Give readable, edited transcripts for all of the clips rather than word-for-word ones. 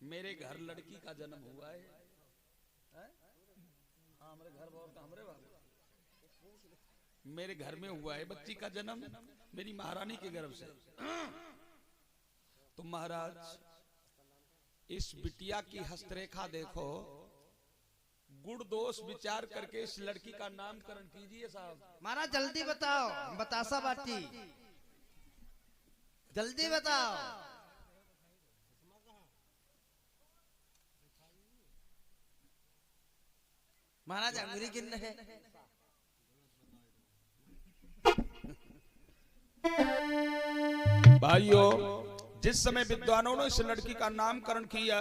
मेरे घर लड़की का जन्म हुआ है। हाँ, हमारे घर और हमरे बाबू मेरे घर में हुआ है बच्ची का जन्म, मेरी महारानी के गर्भ से। तो महाराज इस बिटिया की हस्तरेखा देखो, गुण दोष विचार करके इस लड़की का नामकरण कीजिए साहब। महाराज जल्दी बताओ, बतासा बाटी जल्दी बताओ। महाराज अंगुरी गिन रहे। भाइयों, जिस समय विद्वानों ने इस लड़की का नामकरण किया,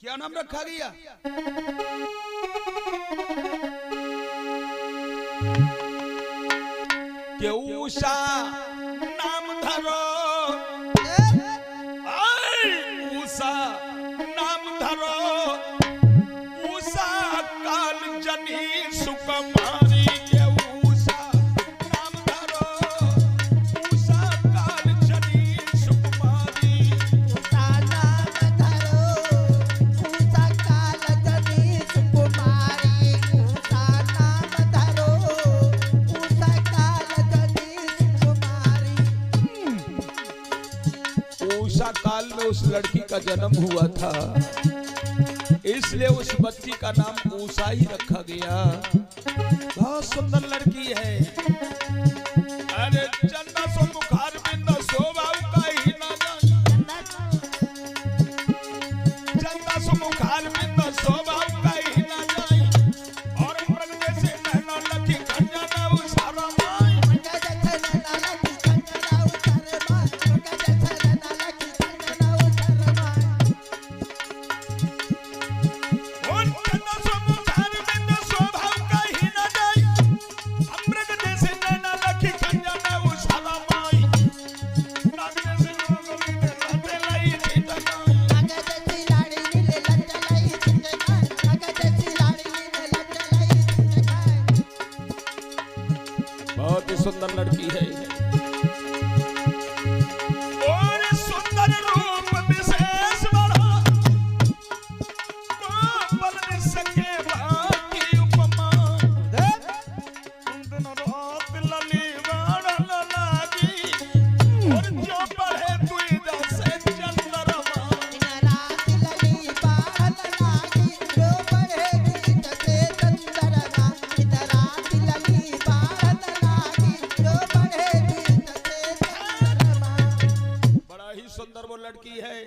क्या नाम रखा गया? कि उषा नाम धरो, उषा नाम धरो, उषा काल जनी सुकुमारी। के उषा नाम धरो, उषा काल जनी सुकुमारी। उषा नाम धरो, उषा काल जनी सुकुमारी। उषा नाम धरो, उषा काल जनी सुकुमारी। उषा काल में उस लड़की का जन्म हुआ था, इसलिए उस बच्ची का नाम उषा ही रखा गया। बहुत सुंदर लड़की है। अरे चंदा सो बुखार में न सोवा का ही ना जान, चंदा सो बुखार में न सोवा का ही ना जाए। और मृग जैसे नैना लखी खंजा ना उसारा माई। और चंदा सो बुखार में न सोवा का ही ना जाए। मृग जैसे नैना लखी खंजा ना उसारा माई। नाग जैसे नौगली में लाते लाई थी टकाई। बहुत ही सुंदर लड़की है। और सुंदर रूप विशेष बढ़ा, बल में सके बाकी उपमा। दिन रात लली बाणन लागी, और जो पढ़े तुई जैसे चंद्रमा। बड़ा ही सुंदर वो लड़की है,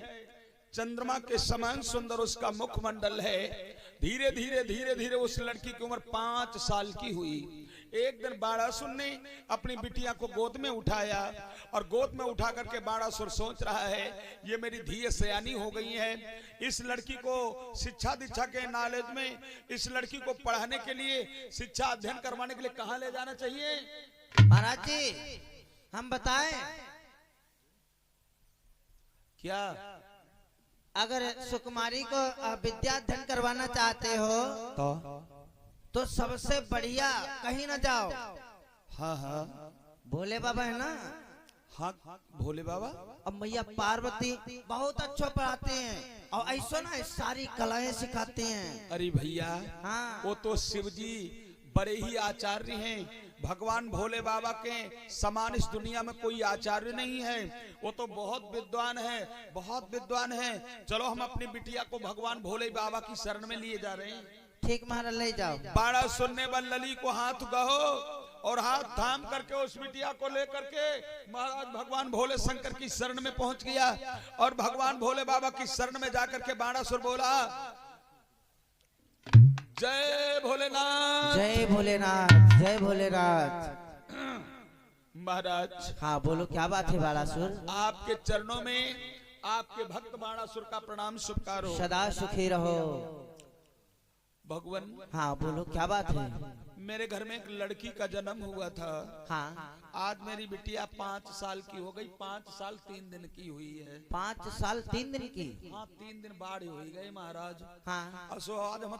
चंद्रमा के समान सुंदर उसका मुखमंडल है। धीरे धीरे धीरे धीरे उस लड़की की उम्र 5 साल की हुई। एक दिन बाणासुर ने अपनी बिटिया को गोद में उठाया, और गोद में उठा करके बाणासुर सोच रहा है ये मेरी धी सयानी हो गई है, इस लड़की को शिक्षा दीक्षा के नॉलेज में, इस लड़की को पढ़ाने के लिए, शिक्षा अध्ययन करवाने के लिए कहाँ ले जाना चाहिए? महाराज जी हम बताएं, क्या? अगर सुकुमारी को विद्या अध्ययन करवाना चाहते हो तो सबसे बढ़िया कहीं ना जाओ। हाँ हाँ भोले बाबा है ना, हाँ भोले बाबा। अब मैया पार्वती बहुत अच्छा पढ़ाते हैं, और ऐसा ना सारी कलाएं सिखाते हैं। अरे भैया, हाँ। वो तो शिव जी बड़े ही आचार्य हैं। भगवान भोले बाबा के समान इस दुनिया में कोई आचार्य नहीं है। वो तो बहुत विद्वान है, बहुत विद्वान है। चलो हम अपनी बिटिया को भगवान भोले बाबा की शरण में लिए जा रहे हैं। ठीक महाराज ले जाओ। बाड़ा सुनने वाली लली को हाथ गहो, और हाथ थाम करके उस बिटिया को लेकर के महाराज भगवान भोले शंकर की शरण में पहुंच गया। और भगवान भोले बाबा की शरण में जाकर के बाणासुर बोला, जय भोलेनाथ, जय भोलेनाथ, जय भोलेनाथ। महाराज। हाँ बोलो, क्या बात है बाणासुर? आपके चरणों में आपके भक्त बाणासुर का प्रणाम स्वीकार हो। सदा सुखी रहो। भगवान। हाँ बोलो, क्या बात है? मेरे घर में एक लड़की का जन्म हुआ था। हाँ। आज मेरी बिटिया 5 साल की हो गई। 5 साल 3 दिन की हुई है। 5 साल 3 दिन की? हाँ 3 दिन बाढ़ हो गए महाराज। हाँ। असो आज हम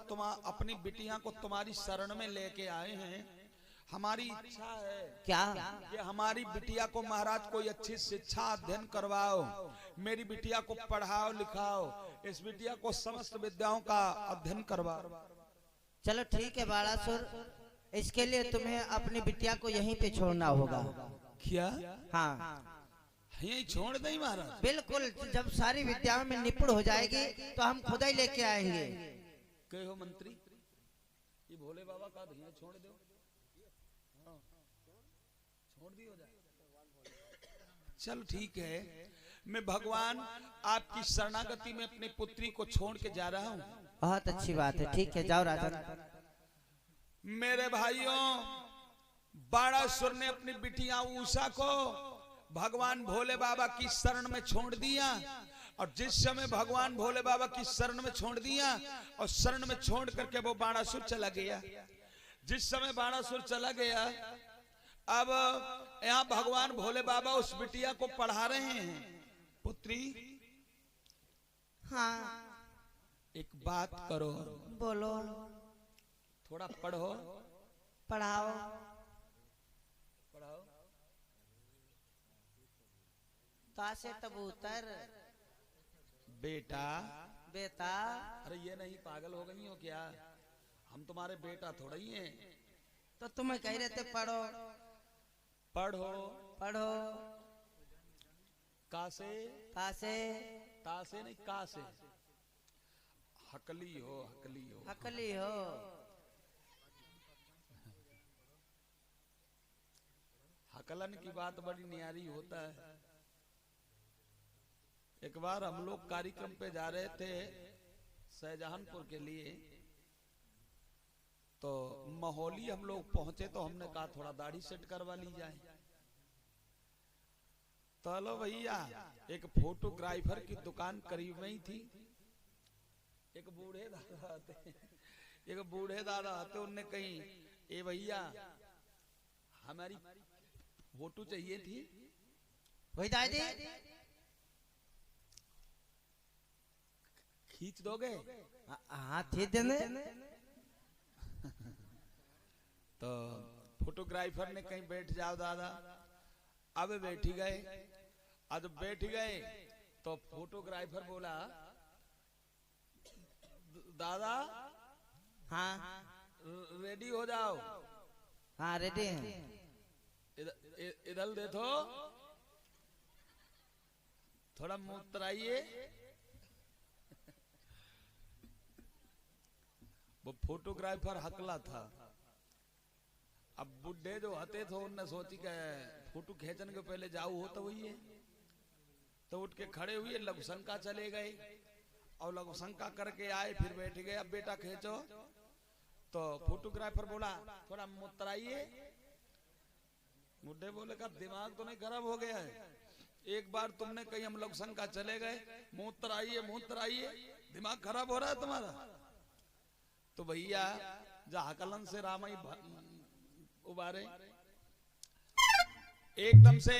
अपनी बिटिया को तुम्हारी शरण में लेके आए हैं। हमारी इच्छा है क्या? कि हमारी बिटिया को महाराज कोई अच्छी शिक्षा अध्ययन करवाओ, मेरी बिटिया को पढ़ाओ लिखाओ, इस बिटिया को समस्त विद्याओं का अध्ययन करवाओ। चलो ठीक है बाड़ासुर, इसके लिए तुम्हें अपनी बिटिया को यहीं पे छोड़ना होगा। क्या? हाँ यही छोड़ दे महाराज? बिल्कुल, जब सारी विद्याओं में निपुण हो जाएगी तो हम खुद ही लेके आएंगे। कहे हो मंत्री, ये भोले बाबा का भैया छोड़ दो, हाँ, छोड़ दी हो जाए। चल ठीक है, मैं भगवान आपकी शरणागति में अपनी पुत्री को छोड़ के जा रहा हूँ। बहुत अच्छी बात है, ठीक है जाओ राजन। मेरे भाइयों, बाणासुर ने अपनी बिटिया उषा को भगवान भोले बाबा की शरण में छोड़ दिया, और जिस समय भगवान भोले बाबा की शरण में छोड़ दिया और शरण में छोड़ करके वो बाणासुर चला गया। जिस समय बाणासुर चला गया, अब यहाँ भगवान भोले बाबा उस बिटिया को पढ़ा रहे हैं। पुत्री, हाँ एक बात करो, बोलो। थोड़ा पढ़ो, पढ़ाओ। पढ़ाओ। तासे कबूतर। बेटा। बेटा। अरे ये नहीं, पागल हो गई हो क्या? हम तुम्हारे बेटा थोड़ा ही हैं। तो तुम्हें कह रहे थे पढ़ो। पढ़ो। पढ़ो। कासे? तासे। तासे नहीं, कासे। हकली हो, हकली हो। हकली हो। हकलन की बात बड़ी न्यारी होता है। एक बार हम लोग कार्यक्रम पे जा रहे थे शाहजहानपुर के लिए, तो महोली हम लोग पहुंचे तो हमने कहा थोड़ा दाढ़ी सेट करवा ली जाए। तो लो भैया, एक फोटोग्राफर की दुकान करीब में ही थी। एक बूढ़े दादा आते, उनने कही, ए भैया हमारी फोटो चाहिए थी। वही दादी, खींच दोगे? हाँ खींच देने। तो फोटोग्राफर ने कहीं बैठ जाओ दादा। अब बैठी गए। आज बैठ गए तो फोटोग्राफर बोला, दादा हाँ रेडी हो जाओ। हाँ रेडी हैं। इधर देखो, थोड़ा मुतराइए। वो फोटोग्राफर हकला था। अब बुढ़े जो हते थे उनने सोची कि फोटो खींचने के पहले जाऊ हो तो वही है, तो उठ के खड़े हुए, लघु शंका चले गए और लघु शंका करके आए, फिर बैठ गए। अब बेटा खींचो। तो फोटोग्राफर बोला, थोड़ा मुतराइए। बुढ़े बोले का दिमाग तो नहीं खराब हो गया है? एक बार तुमने कहीं हम लोग शंका चले गए, मुतराइए, दिमाग खराब हो रहा है तुम्हारा? तो भैया जहाँ हकलन से रामाई उबारे, एकदम से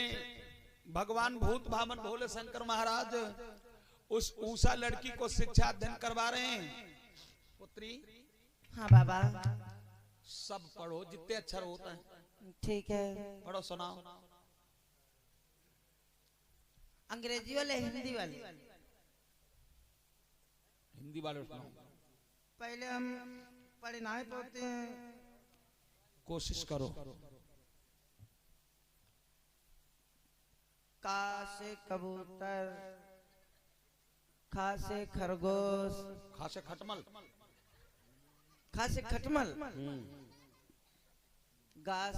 भगवान भूत भावन भोले शंकर महाराज उस ऊषा लड़की को शिक्षा अध्ययन करवा रहे हैं। पुत्री, हाँ बाबा। सब पढ़ो, जितने अक्षर होता है। ठीक है, पढ़ो, सुनाओ। अंग्रेजी वाले हिंदी वाले? हिंदी वाले सुनाओ। पहले हम पढ़ना ही पढ़ते हैं, कोशिश करो। का से कबूतर, खा से खरगोश, खा से खटमल, खा से खटमल, गा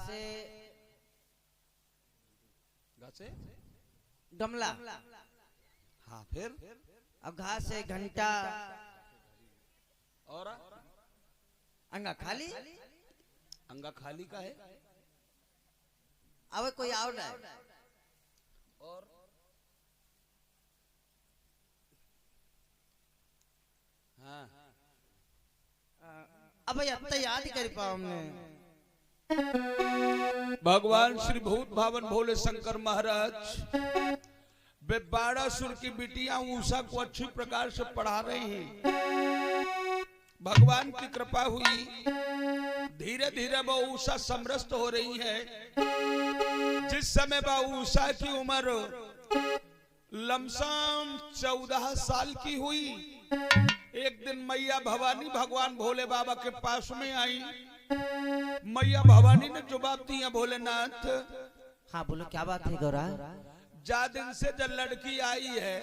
से गमला, हाँ फिर, और घा से घंटा, और अंगा खाली। अंगा खाली का है। अब कोई और है? और हाँ, अब अब तो याद ही कर पाओ हमने। भगवान श्री भूत भावन भोले शंकर महाराज वे बाणासुर की बिटिया उषा को अच्छी प्रकार से पढ़ा रहे हैं। भगवान की कृपा हुई, धीरे धीरे वो उषा समरस्त हो रही है। जिस समय वो उषा की उम्र लमसम 14 साल की हुई, एक दिन मैया भवानी भगवान भोले बाबा के पास में आई। मैया भवानी ने जवाब दिया, भोलेनाथ। हाँ बोलो, क्या बात है गौरा? जा दिन से जब लड़की आई है,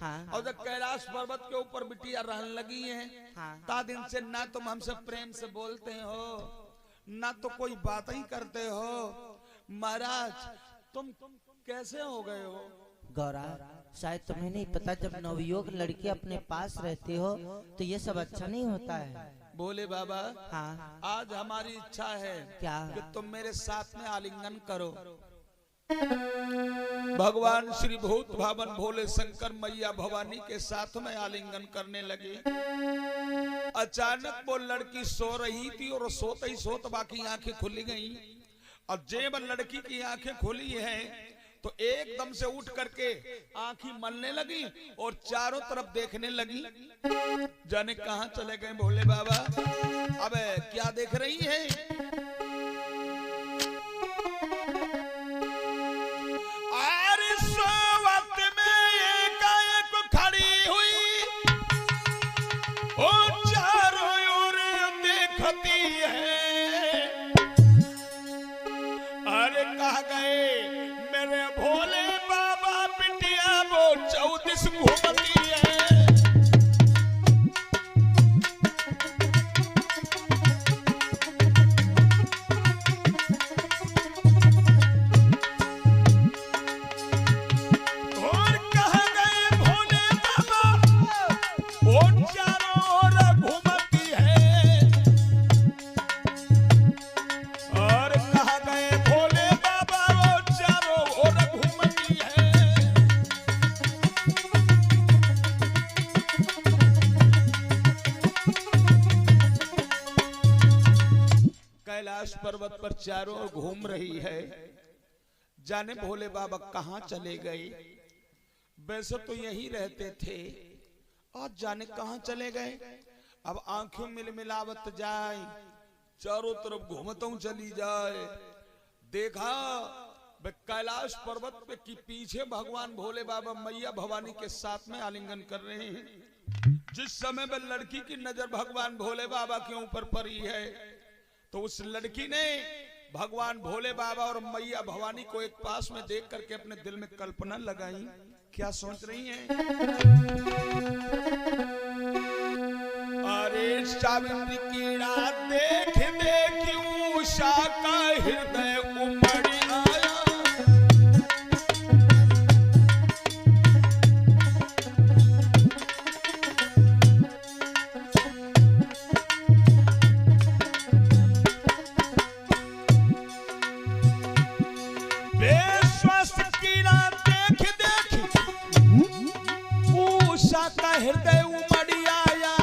हाँ, और जब कैलाश पर्वत के ऊपर बिटिया रहने लगी है, हाँ, ता दिन से ना तुम हमसे प्रेम से बोलते हो, ना तो कोई बात ही करते हो। महाराज तुम कैसे हो गए हो? गौरा शायद तुम्हें नहीं पता, जब नवयुवक लड़की अपने पास रहती हो तो ये सब अच्छा नहीं होता है। बोले बाबा, हाँ, आज हमारी इच्छा है क्या? कि तुम मेरे साथ में आलिंगन करो। भगवान श्री भूत भावन भोले शंकर मैया भवानी के साथ में आलिंगन करने लगे। अचानक वो लड़की सो रही थी और सोते ही सोते बाकी आंखें खुली गई। और जब लड़की की आंखें खुली है तो एकदम से उठ करके आंखें मलने लगी और चारों तरफ देखने लगी। जाने कहां चले गए भोले बाबा? अबे क्या देख रही है? पर्वत पर चारों ओर घूम रही है। जाने भोले बाबा कहां चले गए? वैसे तो यही रहते थे, और जाने कहां चले गए। अब आंखों में मिलावत जाए, चारों तरफ घूमता चली जाए। देखा कैलाश पर्वत पे की पीछे भगवान भोले बाबा मैया भवानी के साथ में आलिंगन कर रहे हैं। जिस समय में लड़की की नजर भगवान भोले बाबा के ऊपर पड़ी है तो उस लड़की ने भगवान भोले बाबा और मैया भवानी को एक पास में देख करके अपने दिल में कल्पना लगाई। क्या सोच रही हैं? अरे सावित्री की रात देख देख उषा का हृदय उमड़ आया। हृदय उमड़ी आया,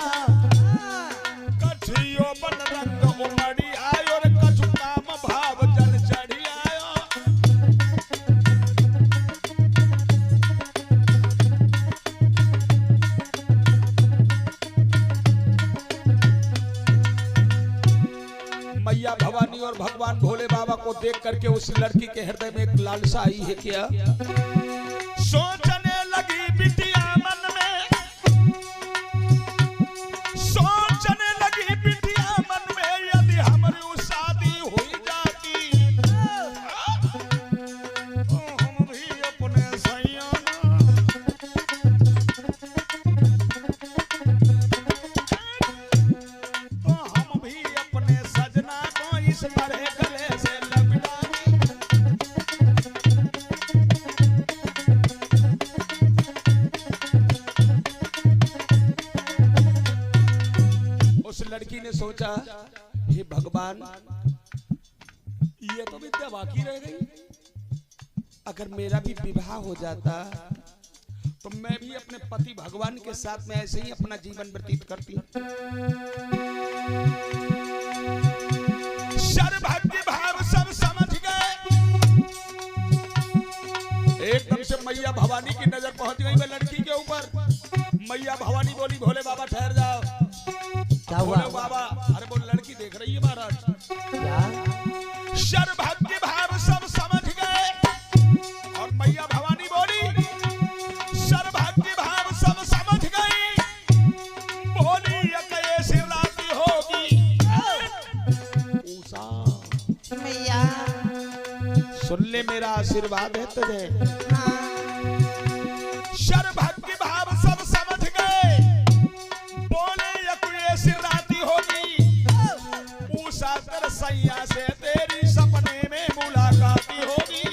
कछियो बन रंग उमड़ी आयो, और कछु काम भाव जल चढ़ी आयो। मैया भवानी और भगवान भोले बाबा को देख करके उस लड़की के हृदय में एक लालसा आई है। क्या सोचने लगी बिटिया मन में, सोचने लगी बिटिया मन में, यदि हमारी शादी हुई जाती तो हम भी अपने सैया तो हम भी अपने सजना को इस तरह गले से लपटाती। लड़की ने सोचा, हे भगवान, ये तो विद्या बाकी रह गई। अगर मेरा भी विवाह हो जाता तो मैं भी अपने पति भगवान के साथ में ऐसे ही अपना जीवन व्यतीत करती। सर्वभक्ति भाव सब समझ गए। एकदम से मैया भवानी की नजर पहुंच गई वह लड़की के ऊपर। मैया भवानी बोली, भोले बाबा ठहर जाओ। क्या हुआ? ले मेरा आशीर्वाद है तुझे। हाँ। सर्वभक्ति भाव सब समझ गए, बोले या कोई ऐसी राती होगी, उषा तर सैया से तेरी सपने में मुलाकात होगी।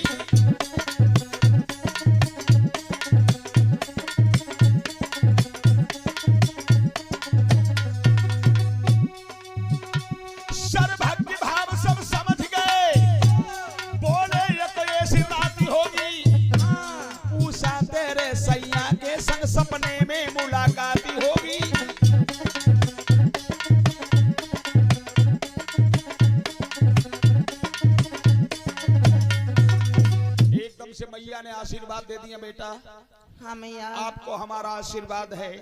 सर्वभक्ति भाव सब समझ गए, बोले या कोई ऐसी राती होगी, उषा तेरे सैया के संग सपने में मुलाकात होगी। एकदम से मैया ने आशीर्वाद दे दिया, बेटा हाँ मैया। आपको हमारा आशीर्वाद है।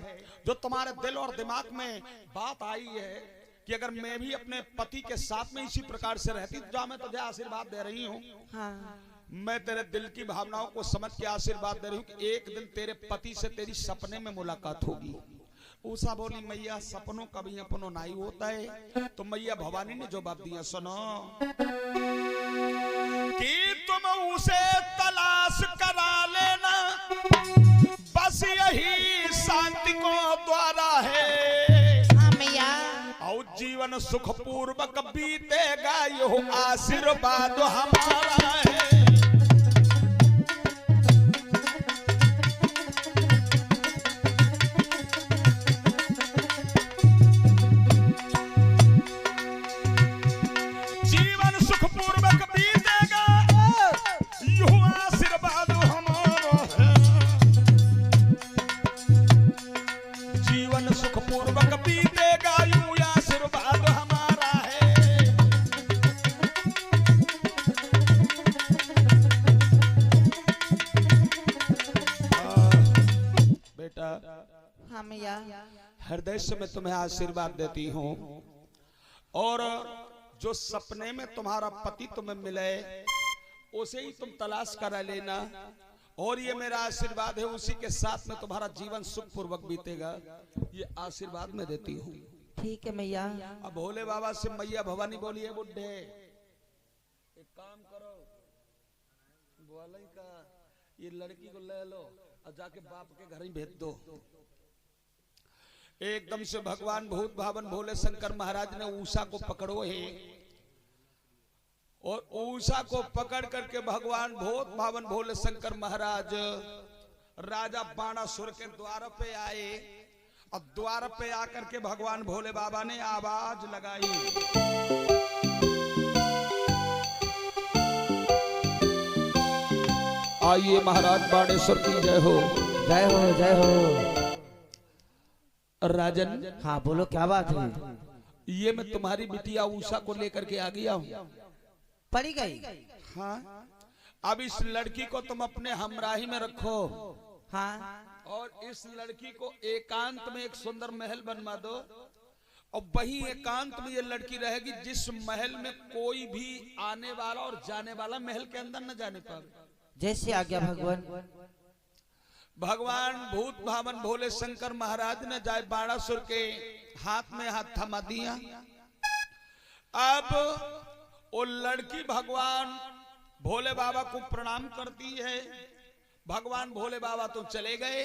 जो तुम्हारे दिल और दिमाग में बात आई है कि अगर मैं भी अपने पति के साथ में इसी प्रकार से रहती तो जा मैं तुझे आशीर्वाद दे रही हूँ। हाँ। मैं तेरे दिल की भावनाओं को समझ के आशीर्वाद दे रही हूँ कि एक दिन तेरे पति से तेरी सपने में मुलाकात होगी। उषा बोली मैया सपनों का भी अपनो नहीं होता है। तो मैया भवानी ने जवाब दिया, सुनो कि तुम उसे तलाश करा लेना, बस यही शांति को द्वारा है। हाँ मैया। और जीवन सुख पूर्वक बीतेगा, यो आशीर्वाद हमारा है। जीवन सुख पूर्वक बीतेगा, यो आशीर्वाद हमारा है। जीवन सुख पूर्वक बीतेगा, यो आशीर्वाद हमारा है। बेटा हाँ मैया। हृदय से मैं तुम्हें आशीर्वाद देती हूँ, और जो सपने में तुम्हारा पति तुम्हें मिले उसे ही तुम तलाश करा लेना, और ये मेरा आशीर्वाद है, उसी के साथ में तुम्हारा जीवन सुख पूर्वक बीतेगा। ये आशीर्वाद मैं देती हूँ। ठीक है मैया। अब भोले बाबा से मैया भवानी बोली है, बुड्ढे एक काम करो, बोले का ये लड़की को ले लो और जाके बाप के घर ही भेज दो। एकदम से भगवान भूत भावन भोले शंकर महाराज ने उषा को पकड़ो है, और उषा को पकड़ करके भगवान भूत भावन भोले शंकर महाराज राजा बाणासुर के द्वार पे आए, और द्वार पे आकर के भगवान भोले बाबा ने आवाज लगाई, आइए महाराज बाणेश्वर की जय हो। जय हो जय हो। राजन हाँ बोलो क्या बात है। ये मैं तुम्हारी बिटिया उषा को लेकर के आ गया हूँ। पड़ी गई। हाँ, अब इस लड़की को तुम अपने हमराही में रखो। हाँ। और इस लड़की को एकांत में एक सुंदर महल बनवा दो, और वही एकांत में ये लड़की रहेगी जिस महल में कोई भी आने वाला और जाने वाला महल के अंदर न जाने पाए। जैसे आज्ञा भगवान। भगवान भूत भावन भोले शंकर महाराज ने जाए बाणासुर के हाथ में हाथ थमा दिया। अब वो लड़की भगवान भोले बाबा को प्रणाम करती है। भगवान भोले बाबा तो चले गए,